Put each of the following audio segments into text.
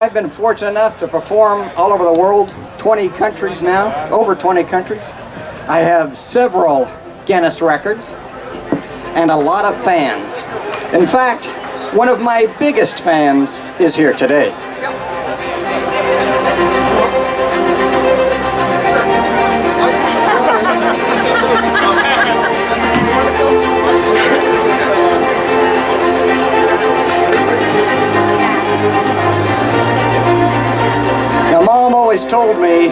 I've been fortunate enough to perform all over the world, 20 countries now, over 20 countries. I have several Guinness records and a lot of fans. In fact, one of my biggest fans is here today. Now, Mom always told me,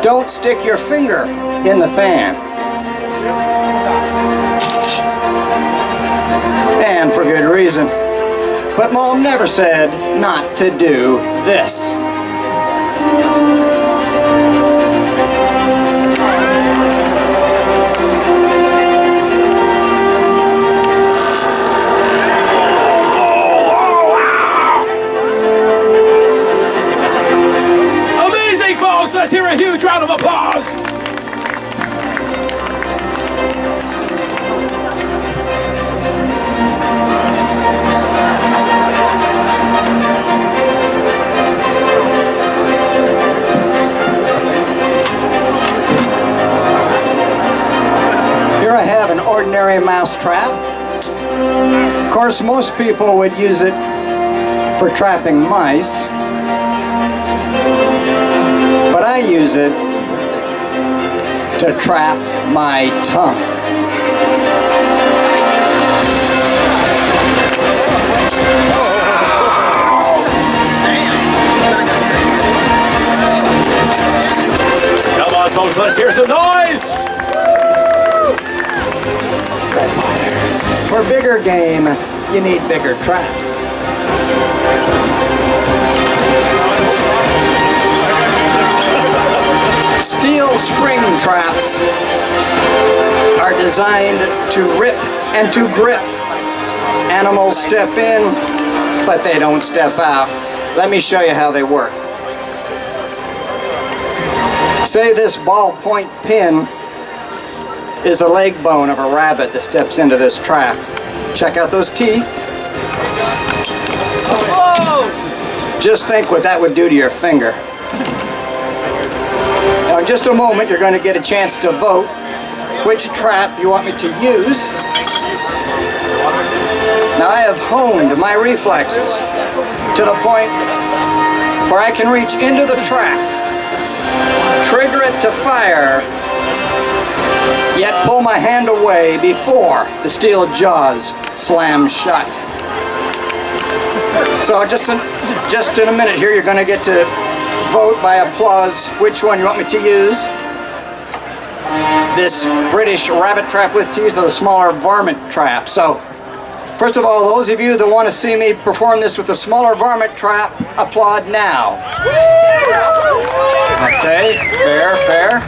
don't stick your finger in the fan. And for good reason. But Mom never said not to do this. Amazing, folks! Let's hear a huge round of applause! Here I have an ordinary mouse trap. Of course, most people would use it for trapping mice, but I use it to trap my tongue. Come on, folks, let's hear some noise! For bigger game, you need bigger traps. Steel spring traps are designed to rip and to grip. Animals step in, but they don't step out. Let me show you how they work. Say this ballpoint pin is the leg bone of a rabbit that steps into this trap. Check out those teeth. Whoa! Just think what that would do to your finger. Now in just a moment you're going to get a chance to vote which trap you want me to use. Now I have honed my reflexes to the point where I can reach into the trap, trigger it to fire, yet pull my hand away before the steel jaws slam shut. So just in a minute here, you're going to get to vote by applause which one you want me to use. This British rabbit trap with teeth or the smaller varmint trap. So first of all, those of you that want to see me perform this with the smaller varmint trap, applaud now. Okay, fair, fair.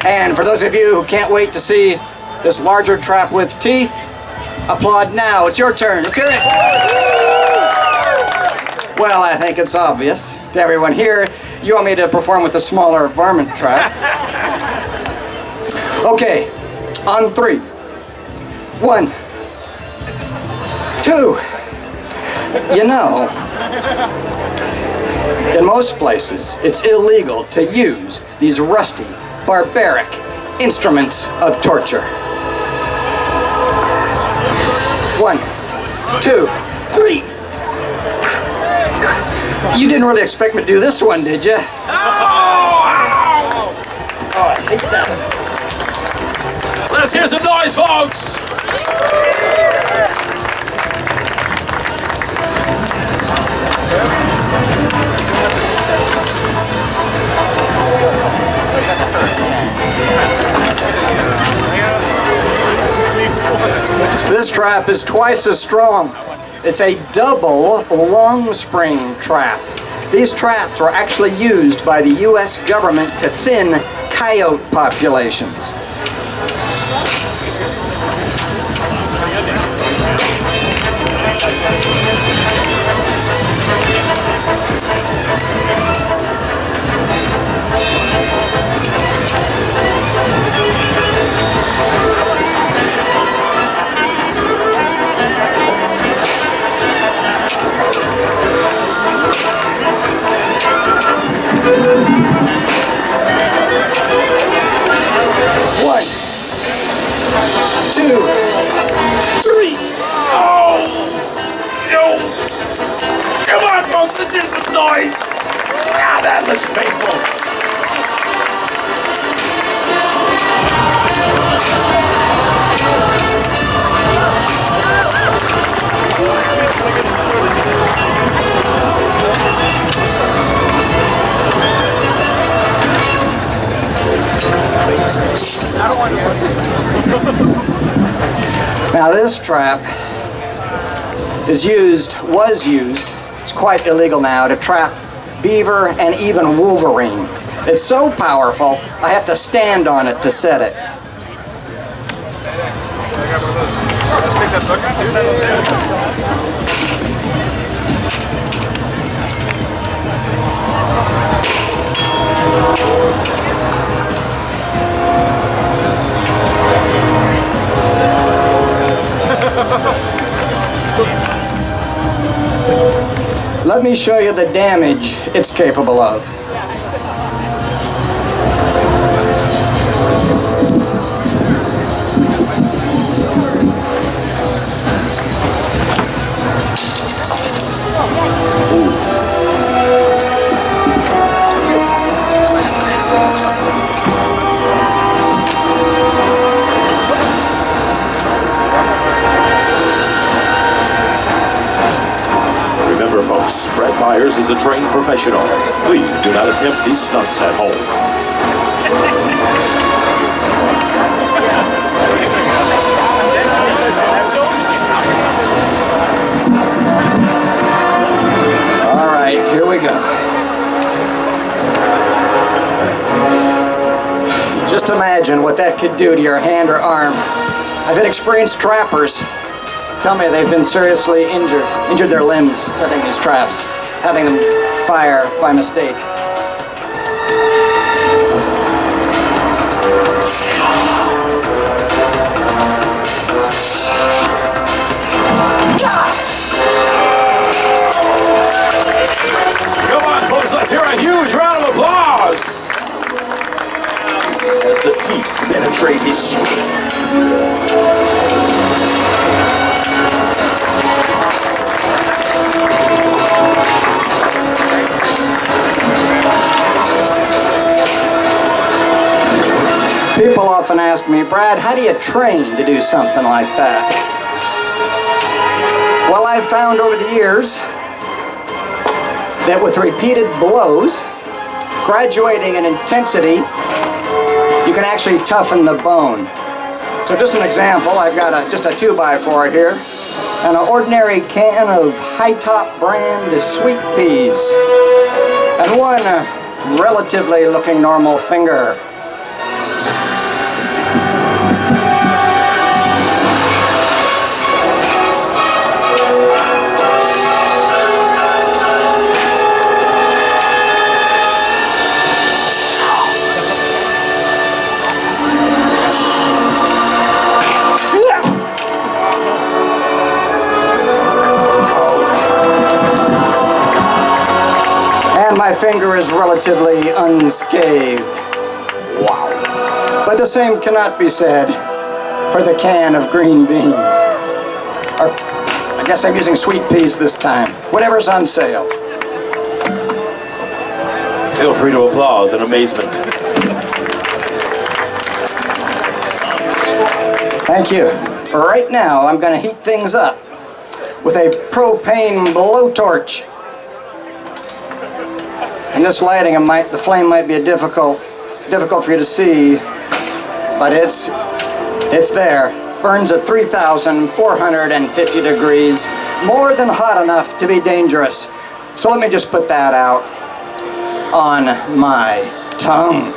And for those of you who can't wait to see this larger trap with teeth, applaud now. It's your turn. Let's hear it. Well, I think it's obvious to everyone here. You want me to perform with the smaller varmint trap. Okay, on 3. 1, 2. You know, in most places, it's illegal to use these rusty, barbaric instruments of torture. 1, 2, 3. You didn't really expect me to do this one, did you? Oh, I hate that. Let's hear some noise, folks! This trap is twice as strong. It's a double long spring trap. These traps were actually used by the U.S. government to thin coyote populations. Now this trap was used, it's quite illegal now, to trap beaver and even wolverine. It's so powerful, I have to stand on it to set it. Let me show you the damage it's capable of. Remember, folks, Brad Byers is a trained professional. Please do not attempt these stunts at home. All right, here we go. Just imagine what that could do to your hand or arm. I've had experienced trappers tell me they've been seriously injured their limbs setting these traps, having them fire by mistake. Come on, folks, let's hear a huge round of applause as the teeth penetrate his skin. People often ask me, Brad, how do you train to do something like that? Well, I've found over the years that with repeated blows, graduating in intensity, you can actually toughen the bone. So just an example, I've got just a 2x4 here, and an ordinary can of high-top brand sweet peas, and one relatively looking normal finger. My finger is relatively unscathed. Wow. But the same cannot be said for the can of green beans. Or, I guess I'm using sweet peas this time. Whatever's on sale. Feel free to applause in amazement. Thank you. Right now, I'm going to heat things up with a propane blowtorch. In this lighting, the flame might be difficult for you to see, but it's there. Burns at 3,450 degrees, more than hot enough to be dangerous. So let me just put that out on my tongue.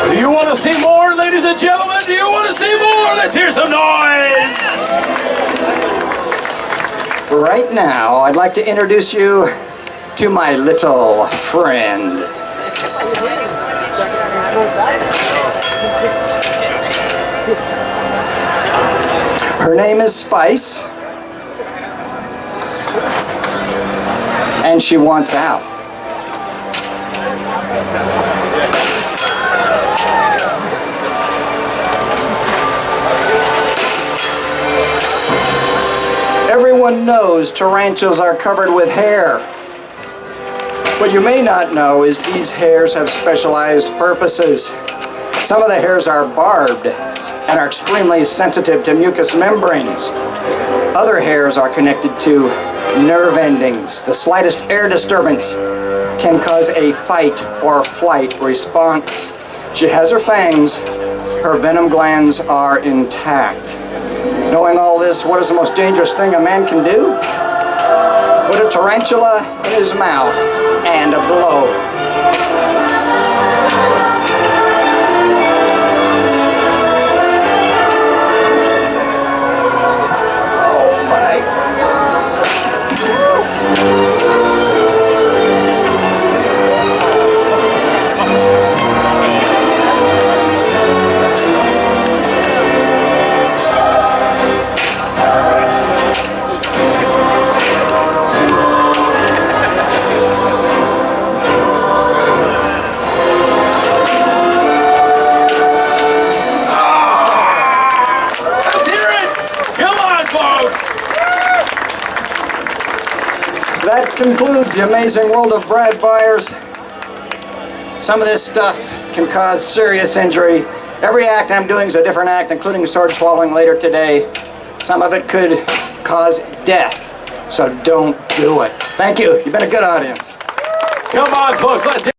Do you want to see more, ladies and gentlemen? Do you want to see more? Let's hear some noise! Right now, I'd like to introduce you to my little friend. Her name is Spice, and she wants out. Everyone knows tarantulas are covered with hair. What you may not know is these hairs have specialized purposes. Some of the hairs are barbed and are extremely sensitive to mucous membranes. Other hairs are connected to nerve endings. The slightest air disturbance can cause a fight or flight response. She has her fangs. Her venom glands are intact. Knowing all this, what is the most dangerous thing a man can do? Put a tarantula in his mouth and blow. That concludes the amazing world of Brad Byers. Some of this stuff can cause serious injury. Every act I'm doing is a different act, including sword swallowing later today. Some of it could cause death, so don't do it. Thank you. You've been a good audience. Come on, folks, let's hear